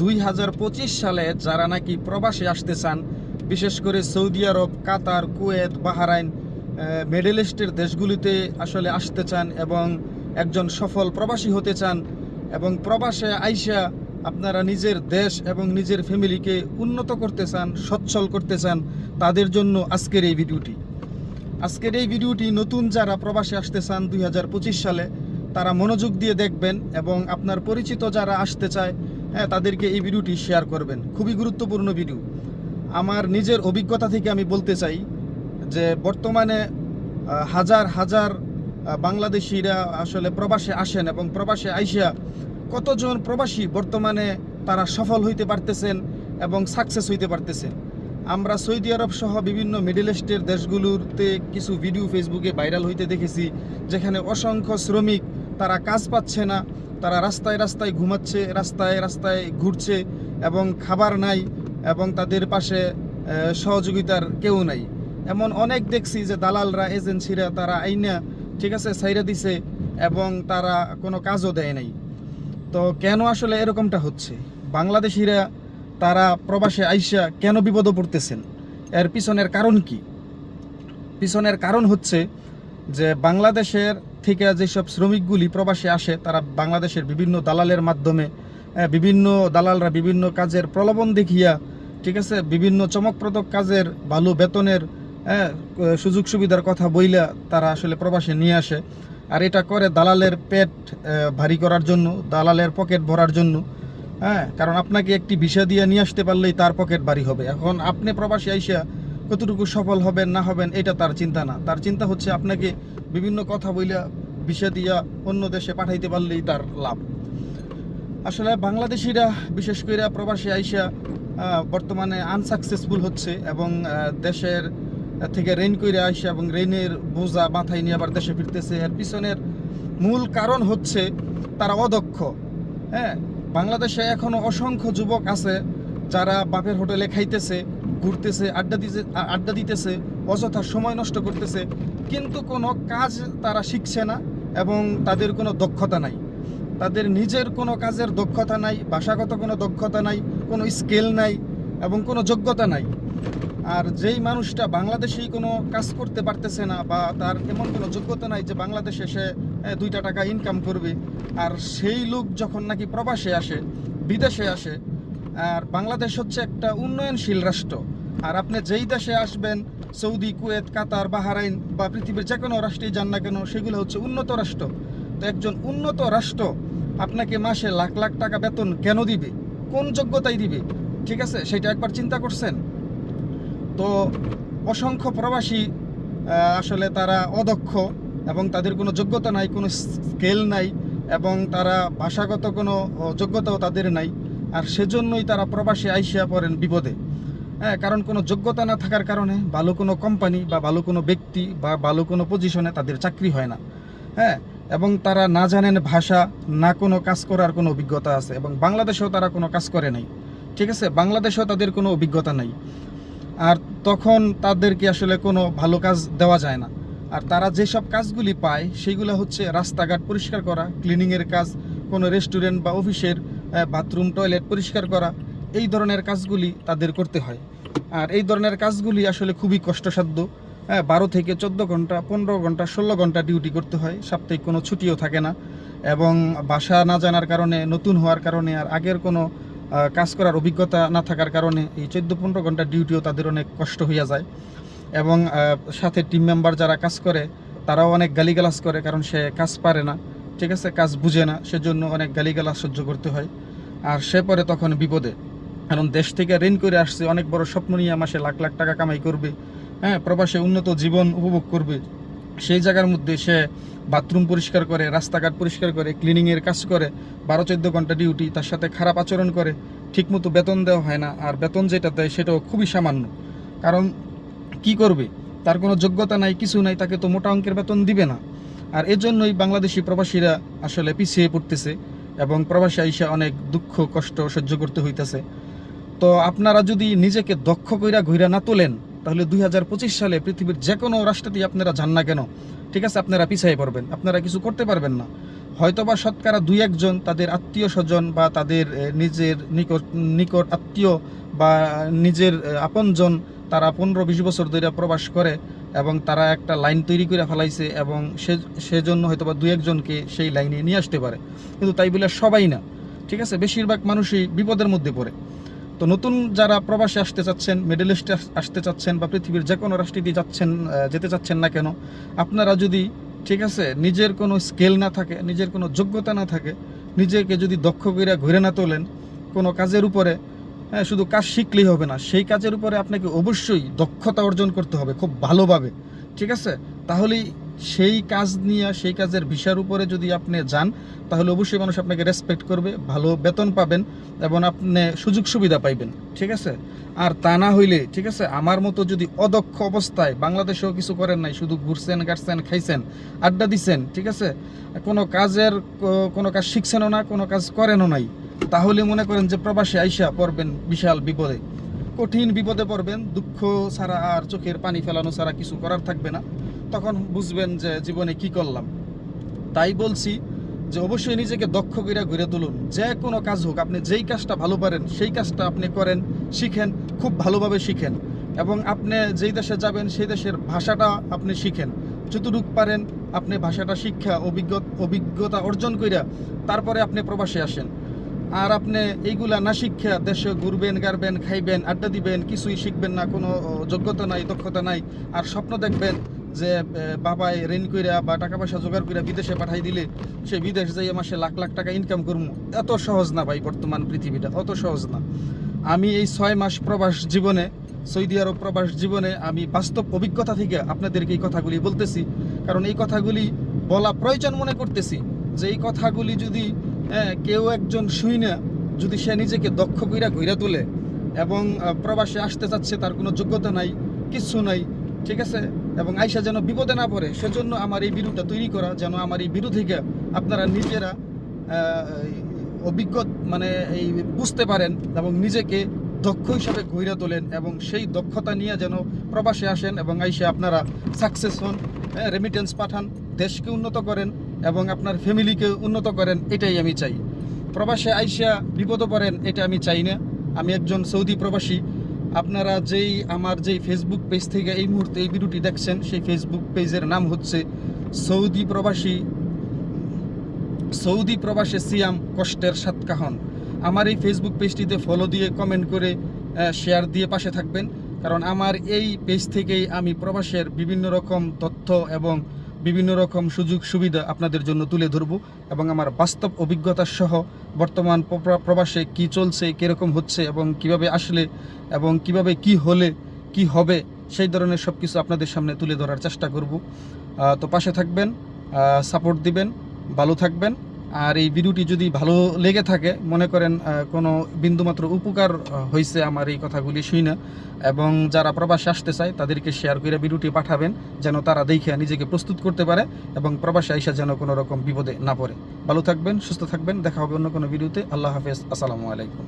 2025 সালে যারা নাকি প্রবাসে আসতে চান, বিশেষ করে সৌদি আরব, কাতার, কুয়েত, বাহরাইন, মিডল ইস্টের দেশগুলিতে আসলে আসতে চান এবং একজন সফল প্রবাসী হতে চান এবং প্রবাসে আইসা আপনারা নিজের দেশ এবং নিজের ফ্যামিলিকে উন্নত করতে চান, সচ্ছল করতে চান, তাদের জন্য আজকের এই ভিডিওটি নতুন যারা প্রবাসে আসতে চান 2025 সালে তারা মনোযোগ দিয়ে দেখবেন এবং আপনার পরিচিত যারা আসতে চায় তাদেরকে এই ভিডিওটি শেয়ার করবেন। খুবই গুরুত্বপূর্ণ ভিডিও। আমার নিজের অভিজ্ঞতা থেকে আমি বলতে চাই যে বর্তমানে হাজার হাজার বাংলাদেশিরা আসলে প্রবাসে আসেন এবং প্রবাসে আইসা কতজন প্রবাসী বর্তমানে তারা সফল হইতে পারতেছেন এবং সাকসেস হইতে পারতেছেন। আমরা সৌদি আরব সহ বিভিন্ন মিডল ইস্টের দেশগুলোতে কিছু ভিডিও ফেসবুকে ভাইরাল হইতে দেখেছি, যেখানে অসংখ্য শ্রমিক তারা কাজ পাচ্ছে না, তারা রাস্তায় রাস্তায় ঘুমাচ্ছে, রাস্তায় রাস্তায় ঘুরছে এবং খাবার নাই এবং তাদের পাশে সহযোগিতার কেউ নাই। এমন অনেক দেখছি যে দালালরা, এজেন্সিরা তারা আইনা ঠিক আছে সাইরা দিছে এবং তারা কোনো কাজও দেয় নাই। তো কেন আসলে এরকমটা হচ্ছে? বাংলাদেশিরা তারা প্রবাসে আইসা কেন বিপদে পড়তেছেন? এর পিছনের কারণ কি? পিছনের কারণ হচ্ছে যে বাংলাদেশের থেকে যেসব শ্রমিকগুলি প্রবাসে আসে তারা বাংলাদেশের বিভিন্ন দালালের মাধ্যমে বিভিন্ন দালালরা বিভিন্ন কাজের প্রলোভন দেখিয়া ঠিক আছে বিভিন্ন চমকপ্রদ কাজের ভালো বেতনের সুযোগ সুবিধার কথা বইলা তারা আসলে প্রবাসে নিয়ে আসে। আর এটা করে দালালের পেট ভারী করার জন্য, দালালের পকেট ভরার জন্য। কারণ আপনাকে একটি ভিসা দিয়ে নিয়ে আসতে পারলেই তার পকেট ভারী হবে। এখন আপনি প্রবাসী আইসা কতটুকু সফল হবেন না হবেন এটা তার চিন্তা না। তার চিন্তা হচ্ছে আপনাকে বিভিন্ন কথা বইলা ভিসা দিয়া অন্য দেশে পাঠাইতে পারলেই তার লাভ। আসলে বাংলাদেশিরা বিশেষ করে প্রবাসী আইসা বর্তমানে আনসাকসেসফুল হচ্ছে এবং দেশের থেকে ঋণ করে আইসা এবং ঋণের বোঝা মাথায় নিয়ে আবার দেশে ফিরতেছে। এর পিছনের মূল কারণ হচ্ছে তারা অদক্ষ। বাংলাদেশে এখনো অসংখ্য যুবক আছে যারা বাপের হোটেলে খাইতেছে, ঘুরতেছে, আড্ডা দিতেছে, অযথা সময় নষ্ট করতেছে, কিন্তু কোনো কাজ তারা শিখছে না এবং তাদের কোনো দক্ষতা নাই। তাদের নিজের কোনো কাজের দক্ষতা নাই, ভাষাগত কোনো দক্ষতা নাই, কোনো স্কিল নাই এবং কোনো যোগ্যতা নাই। আর যেই মানুষটা বাংলাদেশেই কোনো কাজ করতে পারতেছে না বা তার এমন কোনো যোগ্যতা নাই যে বাংলাদেশে সে 2টা টাকা ইনকাম করবে, আর সেই লোক যখন নাকি প্রবাসে আসে, বিদেশে আসে, আর বাংলাদেশ হচ্ছে একটা উন্নয়নশীল রাষ্ট্র, আর আপনি যেই দেশে আসবেন, সৌদি, কুয়েত, কাতার, বাহরাইন বা পৃথিবীর যে কোনো রাষ্ট্রেই যান না কেন, সেগুলো হচ্ছে উন্নত রাষ্ট্র। তো একজন উন্নত রাষ্ট্র আপনাকে মাসে লাখ লাখ টাকা বেতন কেন দিবে? কোন যোগ্যতায় দিবে? ঠিক আছে, সেটা একবার চিন্তা করছেন? তো অসংখ্য প্রবাসী আসলে তারা অদক্ষ এবং তাদের কোনো যোগ্যতা নাই, কোনো স্কেল নাই এবং তারা ভাষাগত কোনো যোগ্যতাও তাদের নাই। আর সেজন্যই তারা প্রবাসে আইসা পড়েন বিপদে। কারণ কোনো যোগ্যতা না থাকার কারণে ভালো কোনো কোম্পানি বা ভালো কোনো ব্যক্তি বা ভালো কোনো পজিশনে তাদের চাকরি হয় না। এবং তারা না জানেন ভাষা, না কোনো কাজ করার কোনো অভিজ্ঞতা আছে, এবং বাংলাদেশেও তারা কোনো কাজ করে নাই। ঠিক আছে, বাংলাদেশেও তাদের কোনো অভিজ্ঞতা নাই। আর তখন তাদেরকে আসলে কোনো ভালো কাজ দেওয়া যায় না। আর তারা যেসব কাজগুলি পায় সেগুলো হচ্ছে রাস্তাঘাট পরিষ্কার করা, ক্লিনিংয়ের কাজ, কোনো রেস্টুরেন্ট বা অফিসের বাথরুম, টয়লেট পরিষ্কার করা, এই ধরনের কাজগুলি তাদের করতে হয়। আর এই ধরনের কাজগুলি আসলে খুবই কষ্টসাধ্য। 12 থেকে 14 ঘন্টা, 15 ঘন্টা, 16 ঘন্টা ডিউটি করতে হয়, সাপ্তাহিক কোনো ছুটিও থাকে না। এবং ভাষা না জানার কারণে, নতুন হওয়ার কারণে, আর আগের কোনো কাজ করার অভিজ্ঞতা না থাকার কারণে এই 14-15 ঘন্টা ডিউটিও তাদের অনেক কষ্ট হইয়া যায়। এবং সাথে টিম মেম্বার যারা কাজ করে তারাও অনেক গালিগালাজ করে, কারণ সে কাজ পারে না, ঠিক আছে, কাজ বুঝে না, সেজন্য অনেক গালিগালাজ সহ্য করতে হয়। আর সে পরে তখন বিপদে, কারণ দেশ থেকে ঋণ করে আসছে, অনেক বড় স্বপ্ন নিয়ে মাসে লাখ লাখ টাকা কামাই করবে, প্রবাসে উন্নত জীবন উপভোগ করবে। সেই জায়গার মধ্যে সে বাথরুম পরিষ্কার করে, রাস্তাঘাট পরিষ্কার করে, ক্লিনিংয়ের কাজ করে, 12-14 ঘন্টা ডিউটি, তার সাথে খারাপ আচরণ করে, ঠিকমতো বেতন দেওয়া হয় না, আর বেতন যেটা দেয় সেটাও খুবই সামান্য। কারণ কি করবে, তার কোনো যোগ্যতা নাই, কিছু নাই, তাকে তো মোটা অঙ্কের বেতন দিবে না। আর এজন্যই বাংলাদেশি প্রবাসীরা আসলে পিছিয়ে পড়তেছে এবং প্রবাসী আইসা অনেক দুঃখ কষ্ট সহ্য করতে হইতেছে। তো আপনারা যদি নিজেকে দক্ষ কইরা ঘুরা না তোলেন, তাহলে 2025 সালে পৃথিবীর যে কোনো রাষ্ট্রতেই আপনারা যান না কেন, ঠিক আছে, আপনারা পিছিয়ে পড়বেন, আপনারা কিছু করতে পারবেন না। হয়তোবা শতকরা 2-1 জন তাদের আত্মীয় স্বজন বা তাদের নিজের নিকট নিকট আত্মীয় বা নিজের আপনজন তারা 15-20 বছর ধরে প্রবাস করে এবং তারা একটা লাইন তৈরি করে ফেলাইছে এবং সেজন্য হয়তোবা 2-1 জনকে সেই লাইনে নিয়ে আসতে পারে, কিন্তু তাই বলে সবাই না, ঠিক আছে? বেশিরভাগ মানুষই বিপদের মধ্যে পড়ে। তো নতুন যারা প্রবাসে আসতে চাচ্ছেন, মিডল ইস্টে আসতে চাচ্ছেন বা পৃথিবীর যে কোনো রাষ্ট্রে যেতে চাচ্ছেন না কেন, আপনারা যদি, ঠিক আছে, নিজের কোনো স্কিল না থাকে, নিজের কোনো যোগ্যতা না থাকে, নিজেকে যদি দক্ষ করে ঘুরে না তোলেন কোনো কাজের উপরে, হ্যাঁ, শুধু কাজ শিখলেই হবে না, সেই কাজের উপরে আপনাকে অবশ্যই দক্ষতা অর্জন করতে হবে খুব ভালোভাবে, ঠিক আছে? তাহলেই সেই কাজ নিয়ে, সেই কাজের বিষয়ের উপরে যদি আপনি যান, তাহলে অবশ্যই মানুষ আপনাকে রেসপেক্ট করবে, ভালো বেতন পাবেন এবং আপনি সুযোগ সুবিধা পাইবেন, ঠিক আছে? আর তা না হইলে, ঠিক আছে, আমার মতো যদি অদক্ষ অবস্থায় বাংলাদেশেও কিছু করেন নাই, শুধু ঘুরছেন, গাড়ছেন, খাইছেন, আড্ডা দিচ্ছেন, ঠিক আছে, কোনো কাজ শিখছেনও না, কোনো কাজ করেনও নাই, তাহলে মনে করেন যে প্রবাসে আইসা পড়বেন বিশাল বিপদে, কঠিন বিপদে পড়বেন। দুঃখ ছাড়া আর চোখের পানি ফেলানো ছাড়া কিছু করার থাকবে না। তখন বুঝবেন যে জীবনে কি করলাম। তাই বলছি যে অবশ্যই নিজেকে দক্ষ করে ঘুরে তুলুন। যে কোনো কাজ হোক, আপনি যেই কাজটা ভালো পারেন সেই কাজটা আপনি করেন, শিখেন, খুব ভালোভাবে শিখেন এবং আপনি যেই দেশে যাবেন সেই দেশের ভাষাটা আপনি শিখেন। যতটুকু পারেন আপনি ভাষাটা শিক্ষা অভিজ্ঞতা অর্জন কইরা তারপরে আপনি প্রবাসে আসেন। আর আপনি এইগুলা না শিক্ষা দেশে ঘুরবেন, গাড়বেন, খাইবেন, আড্ডা দিবেন, কিছুই শিখবেন না, কোনো যোগ্যতা নাই, দক্ষতা নাই, আর স্বপ্ন দেখবেন যে বাবাই ঋণ কইরা বা টাকা পয়সা জোগাড় কইরা বিদেশে পাঠাই দিলে সে বিদেশ যাইয়া মাসে লাখ লাখ টাকা ইনকাম করবো। এত সহজ না ভাই, বর্তমান পৃথিবীটা অত সহজ না। আমি এই 6 মাস প্রবাস জীবনে, সৌদি আরব প্রবাস জীবনে আমি বাস্তব অভিজ্ঞতা থেকে আপনাদেরকে এই কথাগুলি বলতেছি, কারণ এই কথাগুলি বলা প্রয়োজন মনে করতেছি যে এই কথাগুলি যদি কেউ একজন শুই না, যদি সে নিজেকে দক্ষ কইরা ঘুরে তোলে এবং প্রবাসে আসতে চাচ্ছে, তার কোনো যোগ্যতা নাই, কিচ্ছু নাই, ঠিক আছে, এবং আইসা যেন বিপদে না পড়ে, সেজন্য আমার এই ভিডিওটা তৈরি করা, যেন আমার এই ভিডিও থেকে আপনারা নিজেরা অভিজ্ঞ মানে এই বুঝতে পারেন এবং নিজেকে দক্ষ হিসাবে গড়ে তোলেন এবং সেই দক্ষতা নিয়ে যেন প্রবাসে আসেন এবং আইসা আপনারা সাকসেস হন, রেমিটেন্স পাঠান, দেশকে উন্নত করেন এবং আপনার ফ্যামিলিকে উন্নত করেন। এটাই আমি চাই। প্রবাসে আইসা বিপদে পড়েন এটা আমি চাই না। আমি একজন সৌদি প্রবাসী। আপনারা আমার যেই ফেসবুক পেজ থেকে এই মুহূর্তে এই ভিডিওটি দেখছেন, সেই ফেসবুক পেজের নাম হচ্ছে সৌদি প্রবাসে সিয়াম কষ্টের সাতকাহন। আমার এই ফেসবুক পেজটিতে ফলো দিয়ে, কমেন্ট করে, শেয়ার দিয়ে পাশে থাকবেন, কারণ আমার এই পেজ থেকেই আমি প্রবাসের বিভিন্ন রকম তথ্য এবং বিভিন্ন রকম সুযোগ সুবিধা আপনাদের জন্য তুলে ধরব এবং আমার বাস্তব অভিজ্ঞতা সহ বর্তমান প্রবাসে কি চলছে, কীরকম হচ্ছে এবং কিভাবে আসলে এবং কিভাবে কি হলে কি হবে, সেই ধরনের সব কিছু আপনাদের সামনে তুলে ধরার চেষ্টা করব। তো পাশে থাকবেন, সাপোর্ট দিবেন, ভালো থাকবেন। আর এই ভিডিওটি যদি ভালো লেগে থাকে, মনে করেন কোনো বিন্দুমাত্র উপকার হয়েছে আমার এই কথাগুলি শুই না, এবং যারা প্রবাসে আসতে চায় তাদেরকে শেয়ার করে ভিডিওটি পাঠাবেন, যেন তারা দেখে নিজেকে প্রস্তুত করতে পারে এবং প্রবাসে আইসা যেন কোনো রকম বিপদে না পড়ে। ভালো থাকবেন, সুস্থ থাকবেন, দেখা হবে অন্য কোনো ভিডিওতে। আল্লাহ হাফেজ, আসসালামু আলাইকুম।